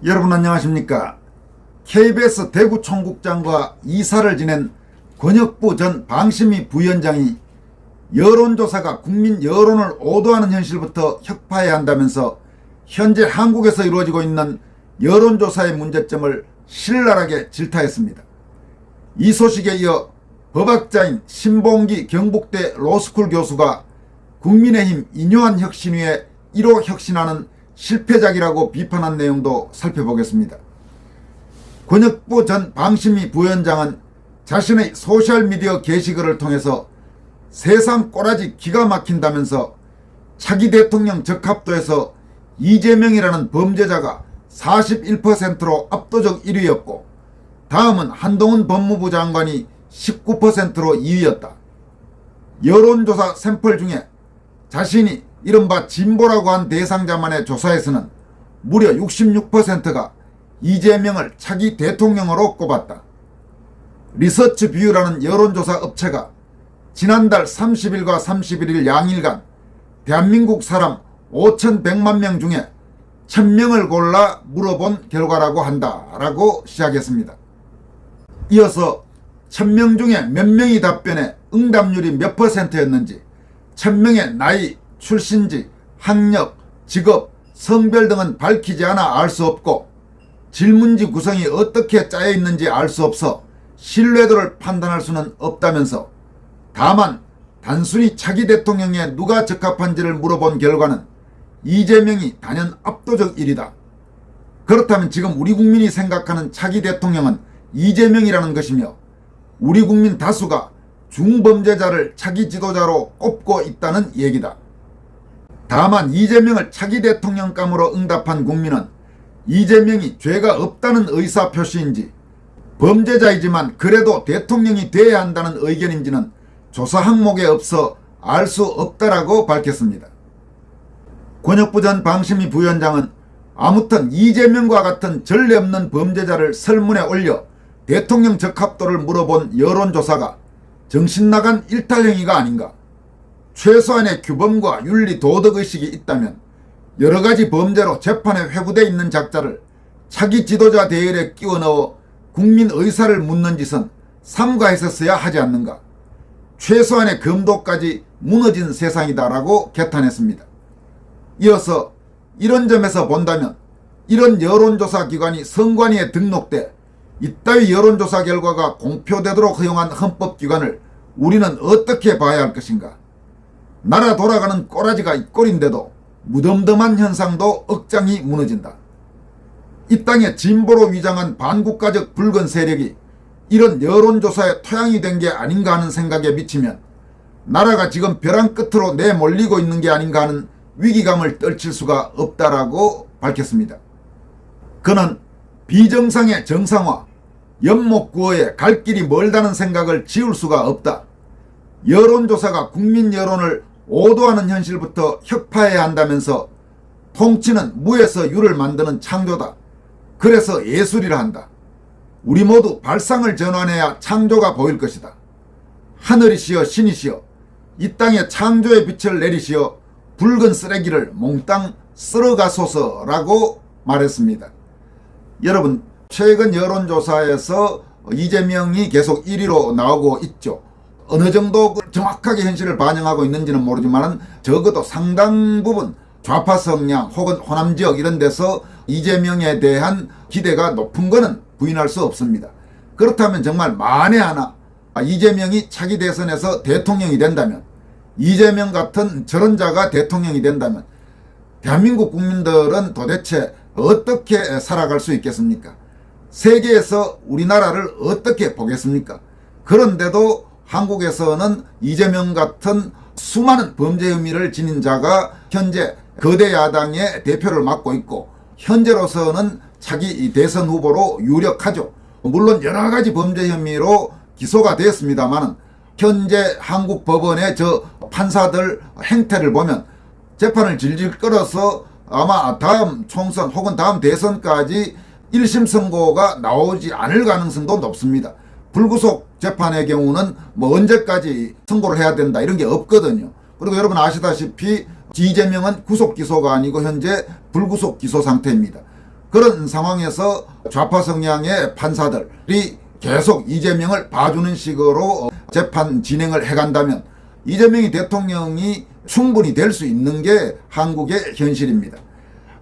여러분 안녕하십니까? KBS 대구총국장과 이사를 지낸 권혁부 전 방심위 부위원장이 여론조사가 국민 여론을 오도하는 현실부터 혁파해야 한다면서 현재 한국에서 이루어지고 있는 여론조사의 문제점을 신랄하게 질타했습니다. 이 소식에 이어 법학자인 신봉기 경북대 로스쿨 교수가 국민의힘 인요한 혁신위의 1호 혁신안은 실패작이라고 비판한 내용도 살펴보겠습니다. 권혁부 전 방심위 부위원장은 자신의 소셜미디어 게시글을 통해서 세상 꼬라지 기가 막힌다면서 차기 대통령 적합도에서 이재명이라는 범죄자가 41%로 압도적 1위였고 다음은 한동훈 법무부 장관이 19%로 2위였다. 여론조사 샘플 중에 자신이 이른바 진보라고 한 대상자만의 조사에서는 무려 66%가 이재명을 차기 대통령으로 꼽았다. 리서치뷰라는 여론조사 업체가 지난달 30일과 31일 양일간 대한민국 사람 5,100만 명 중에 1,000명을 골라 물어본 결과라고 한다라고 시작했습니다. 이어서 1,000명 중에 몇 명이 답변에 응답률이 몇 %였는지, 1,000명의 나이, 출신지, 학력, 직업, 성별 등은 밝히지 않아 알 수 없고 질문지 구성이 어떻게 짜여 있는지 알 수 없어 신뢰도를 판단할 수는 없다면서 다만 단순히 차기 대통령에 누가 적합한지를 물어본 결과는 이재명이 단연 압도적 1위다. 그렇다면 지금 우리 국민이 생각하는 차기 대통령은 이재명이라는 것이며 우리 국민 다수가 중범죄자를 차기 지도자로 꼽고 있다는 얘기다. 다만 이재명을 차기 대통령감으로 응답한 국민은 이재명이 죄가 없다는 의사표시인지 범죄자이지만 그래도 대통령이 돼야 한다는 의견인지는 조사 항목에 없어 알 수 없다라고 밝혔습니다. 권혁부 전 방심위 부위원장은 아무튼 이재명과 같은 전례 없는 범죄자를 설문에 올려 대통령 적합도를 물어본 여론조사가 정신나간 일탈행위가 아닌가. 최소한의 규범과 윤리 도덕의식이 있다면 여러가지 범죄로 재판에 회부되어 있는 작자를 차기 지도자 대열에 끼워 넣어 국민 의사를 묻는 짓은 삼가했었어야 하지 않는가. 최소한의 검도까지 무너진 세상이다라고 개탄했습니다. 이어서 이런 점에서 본다면 이런 여론조사 기관이 선관위에 등록돼 이따위 여론조사 결과가 공표되도록 허용한 헌법기관을 우리는 어떻게 봐야 할 것인가. 나라 돌아가는 꼬라지가 이 꼴인데도 무덤덤한 현상도 억장이 무너진다. 이 땅에 진보로 위장한 반국가적 붉은 세력이 이런 여론조사에 토양이 된 게 아닌가 하는 생각에 미치면 나라가 지금 벼랑 끝으로 내몰리고 있는 게 아닌가 하는 위기감을 떨칠 수가 없다라고 밝혔습니다. 그는 비정상의 정상화, 연목구호에 갈 길이 멀다는 생각을 지울 수가 없다. 여론조사가 국민 여론을 오도하는 현실부터 혁파해야 한다면서 통치는 무에서 유를 만드는 창조다. 그래서 예술이라 한다. 우리 모두 발상을 전환해야 창조가 보일 것이다. 하늘이시여 신이시여 이 땅에 창조의 빛을 내리시어 붉은 쓰레기를 몽땅 쓸어가소서라고 말했습니다. 여러분, 최근 여론조사에서 이재명이 계속 1위로 나오고 있죠. 어느 정도 정확하게 현실을 반영하고 있는지는 모르지만 적어도 상당 부분 좌파 성향 혹은 호남 지역 이런 데서 이재명에 대한 기대가 높은 것은 부인할 수 없습니다. 그렇다면 정말 만에 하나 이재명이 차기 대선에서 대통령이 된다면, 이재명 같은 저런 자가 대통령이 된다면 대한민국 국민들은 도대체 어떻게 살아갈 수 있겠습니까? 세계에서 우리나라를 어떻게 보겠습니까? 그런데도 한국에서는 이재명 같은 수많은 범죄 혐의를 지닌 자가 현재 거대 야당의 대표를 맡고 있고 현재로서는 차기 대선 후보로 유력하죠. 물론 여러 가지 범죄 혐의로 기소가 되었습니다만 현재 한국 법원의 저 판사들 행태를 보면 재판을 질질 끌어서 아마 다음 총선 혹은 다음 대선까지 1심 선고가 나오지 않을 가능성도 높습니다. 불구속 재판의 경우는 뭐 언제까지 선고를 해야 된다 이런 게 없거든요. 그리고 여러분 아시다시피 이재명은 구속 기소가 아니고 현재 불구속 기소 상태입니다. 그런 상황에서 좌파 성향의 판사들이 계속 이재명을 봐주는 식으로 재판 진행을 해간다면 이재명이 대통령이 충분히 될 수 있는 게 한국의 현실입니다.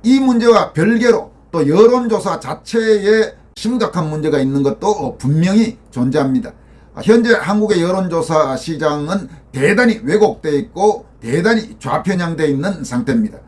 이 문제와 별개로 또 여론조사 자체에 심각한 문제가 있는 것도 분명히 존재합니다. 현재 한국의 여론조사 시장은 대단히 왜곡되어 있고 대단히 좌편향되어 있는 상태입니다.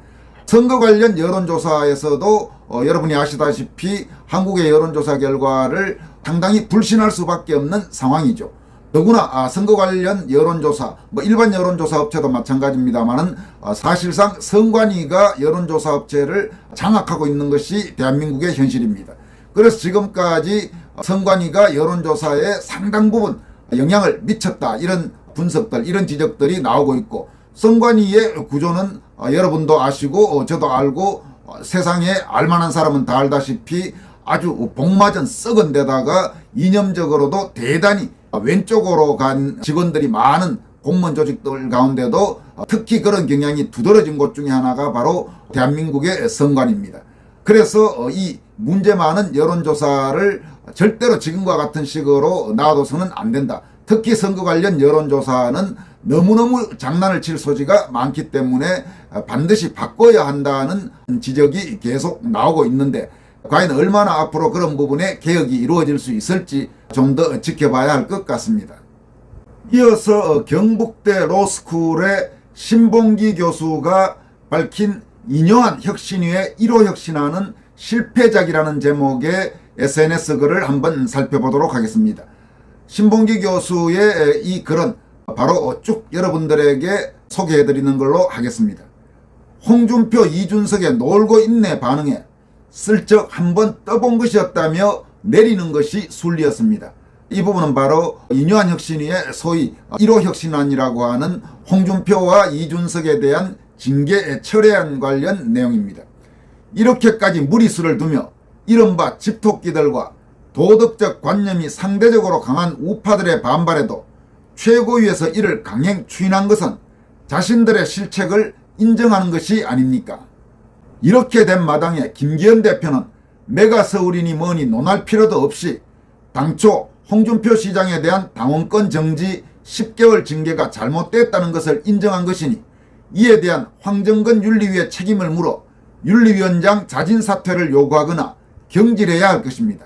선거 관련 여론조사에서도 여러분이 아시다시피 한국의 여론조사 결과를 상당히 불신할 수밖에 없는 상황이죠. 더구나 선거 관련 여론조사, 일반 여론조사 업체도 마찬가지입니다만은 사실상 선관위가 여론조사 업체를 장악하고 있는 것이 대한민국의 현실입니다. 그래서 지금까지 선관위가 여론조사에 상당 부분 영향을 미쳤다 이런 분석들, 이런 지적들이 나오고 있고 선관위의 구조는 여러분도 아시고 저도 알고 세상에 알만한 사람은 다 알다시피 아주 복맞은 썩은 데다가 이념적으로도 대단히 왼쪽으로 간 직원들이 많은 공무원 조직들 가운데도 특히 그런 경향이 두드러진 곳 중에 하나가 바로 대한민국의 선관위입니다. 그래서 이 문제 많은 여론조사를 절대로 지금과 같은 식으로 놔둬서는 안 된다. 특히 선거 관련 여론조사는 너무너무 장난을 칠 소지가 많기 때문에 반드시 바꿔야 한다는 지적이 계속 나오고 있는데 과연 얼마나 앞으로 그런 부분에 개혁이 이루어질 수 있을지 좀 더 지켜봐야 할 것 같습니다. 이어서 경북대 로스쿨의 신봉기 교수가 밝힌 이뇨한 혁신위의 1호 혁신안은 실패작이라는 제목의 SNS 글을 한번 살펴보도록 하겠습니다. 신봉기 교수의 이 글은 바로 쭉 여러분들에게 소개해드리는 걸로 하겠습니다. 홍준표, 이준석의 놀고 있네 반응에 슬쩍 한번 떠본 것이었다며 내리는 것이 순리였습니다. 이 부분은 바로 이뇨한 혁신위의 소위 1호 혁신안이라고 하는 홍준표와 이준석에 대한 징계 철회안 관련 내용입니다. 이렇게까지 무리수를 두며 이른바 집토끼들과 도덕적 관념이 상대적으로 강한 우파들의 반발에도 최고위에서 이를 강행 추인한 것은 자신들의 실책을 인정하는 것이 아닙니까? 이렇게 된 마당에 김기현 대표는 메가서울이니 뭐니 논할 필요도 없이 당초 홍준표 시장에 대한 당원권 정지 10개월 징계가 잘못됐다는 것을 인정한 것이니 이에 대한 황정근 윤리위의 책임을 물어 윤리위원장 자진 사퇴를 요구하거나 경질해야 할 것입니다.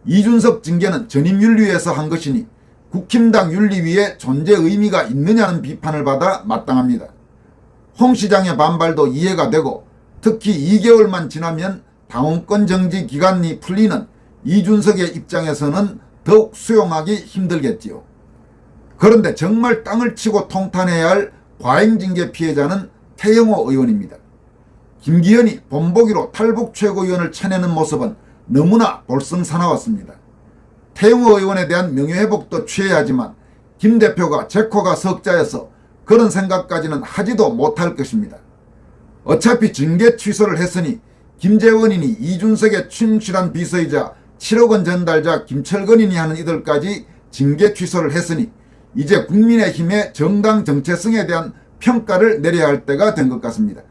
이준석 징계는 전임윤리위에서 한 것이니 국힘당 윤리위의 존재 의미가 있느냐는 비판을 받아 마땅합니다. 홍 시장의 반발도 이해가 되고 특히 2개월만 지나면 당원권 정지 기간이 풀리는 이준석의 입장에서는 더욱 수용하기 힘들겠지요. 그런데 정말 땅을 치고 통탄해야 할 과잉징계 피해자는 태영호 의원입니다. 김기현이 본보기로 탈북 최고위원을 쳐내는 모습은 너무나 볼썽사나웠습니다. 태영호 의원에 대한 명예회복도 취해야 하지만 김 대표가 제코가 석자여서 그런 생각까지는 하지도 못할 것입니다. 어차피 징계 취소를 했으니 김재원이니 이준석의 충실한 비서이자 7억 원 전달자 김철근이니 하는 이들까지 징계 취소를 했으니 이제 국민의힘의 정당 정체성에 대한 평가를 내려야 할 때가 된 것 같습니다.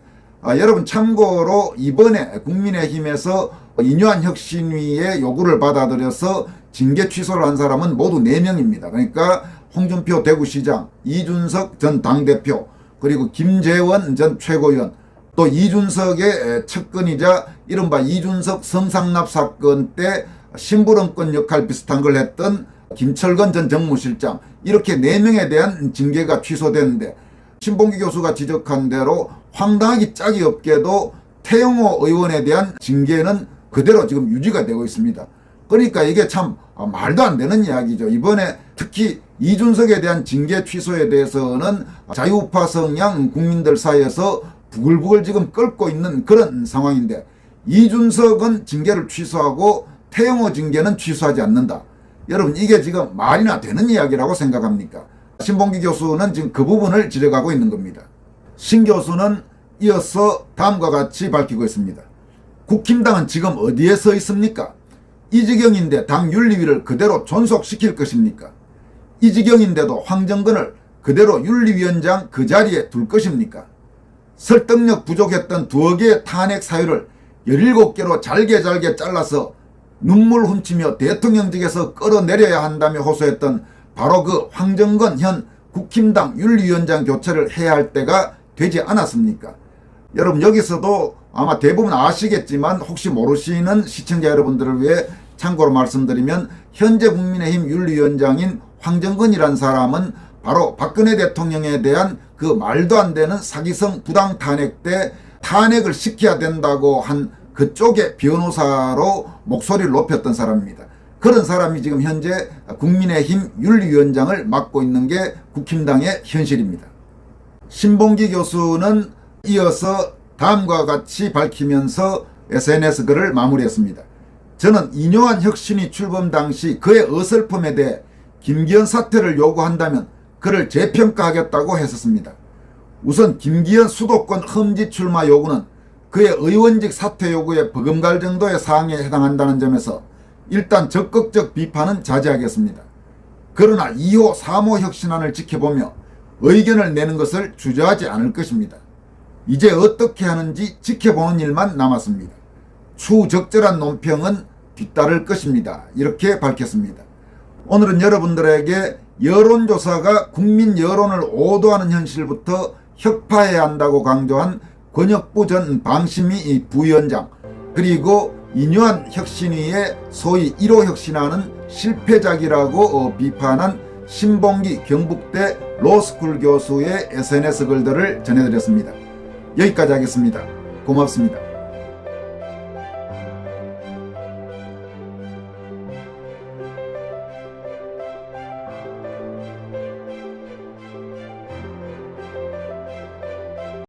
여러분 참고로 이번에 국민의힘에서 이뇨한 혁신위의 요구를 받아들여서 징계 취소를 한 사람은 모두 4명입니다. 그러니까 홍준표 대구시장, 이준석 전 당대표, 그리고 김재원 전 최고위원, 또 이준석의 측근이자 이른바 이준석 성상납 사건 때 심부름권 역할 비슷한 걸 했던 김철근 전 정무실장, 이렇게 4명에 대한 징계가 취소됐는데 신봉기 교수가 지적한 대로 황당하기 짝이 없게도 태영호 의원에 대한 징계는 그대로 지금 유지가 되고 있습니다. 그러니까 이게 참 말도 안 되는 이야기죠. 이번에 특히 이준석에 대한 징계 취소에 대해서는 자유우파 성향 국민들 사이에서 부글부글 지금 끓고 있는 그런 상황인데 이준석은 징계를 취소하고 태영호 징계는 취소하지 않는다. 여러분 이게 지금 말이나 되는 이야기라고 생각합니까? 신봉기 교수는 지금 그 부분을 지적하고 있는 겁니다. 신 교수는 이어서 다음과 같이 밝히고 있습니다. 국힘당은 지금 어디에 서 있습니까? 이 지경인데 당 윤리위를 그대로 존속시킬 것입니까? 이 지경인데도 황정근을 그대로 윤리위원장 그 자리에 둘 것입니까? 설득력 부족했던 두어 개의 탄핵 사유를 17개로 잘게 잘라서 눈물 훔치며 대통령직에서 끌어내려야 한다며 호소했던 바로 그 황정근 현 국힘당 윤리위원장 교체를 해야 할 때가 되지 않았습니까? 여러분, 여기서도 아마 대부분 아시겠지만 혹시 모르시는 시청자 여러분들을 위해 참고로 말씀드리면, 현재 국민의힘 윤리위원장인 황정근이라는 사람은 바로 박근혜 대통령에 대한 그 말도 안 되는 사기성 부당 탄핵 때 탄핵을 시켜야 된다고 한 그쪽의 변호사로 목소리를 높였던 사람입니다. 그런 사람이 지금 현재 국민의힘 윤리위원장을 맡고 있는 게 국힘당의 현실입니다. 신봉기 교수는 이어서 다음과 같이 밝히면서 SNS 글을 마무리했습니다. 저는 이뇨한 혁신위 출범 당시 그의 어설픔에 대해 김기현 사퇴를 요구한다면 그를 재평가하겠다고 했었습니다. 우선 김기현 수도권 험지 출마 요구는 그의 의원직 사퇴 요구에 버금갈 정도의 사항에 해당한다는 점에서 일단 적극적 비판은 자제하겠습니다. 그러나 2호, 3호 혁신안을 지켜보며 의견을 내는 것을 주저하지 않을 것입니다. 이제 어떻게 하는지 지켜보는 일만 남았습니다. 추후 적절한 논평은 뒤따를 것입니다. 이렇게 밝혔습니다. 오늘은 여러분들에게 여론조사가 국민 여론을 오도하는 현실부터 혁파해야 한다고 강조한 권혁부 전 방심위 부위원장, 그리고 이뇨한 혁신위의 소위 1호 혁신안은 실패작이라고 비판한 신봉기 경북대 로스쿨 교수의 SNS 글들을 전해드렸습니다. 여기까지 하겠습니다. 고맙습니다.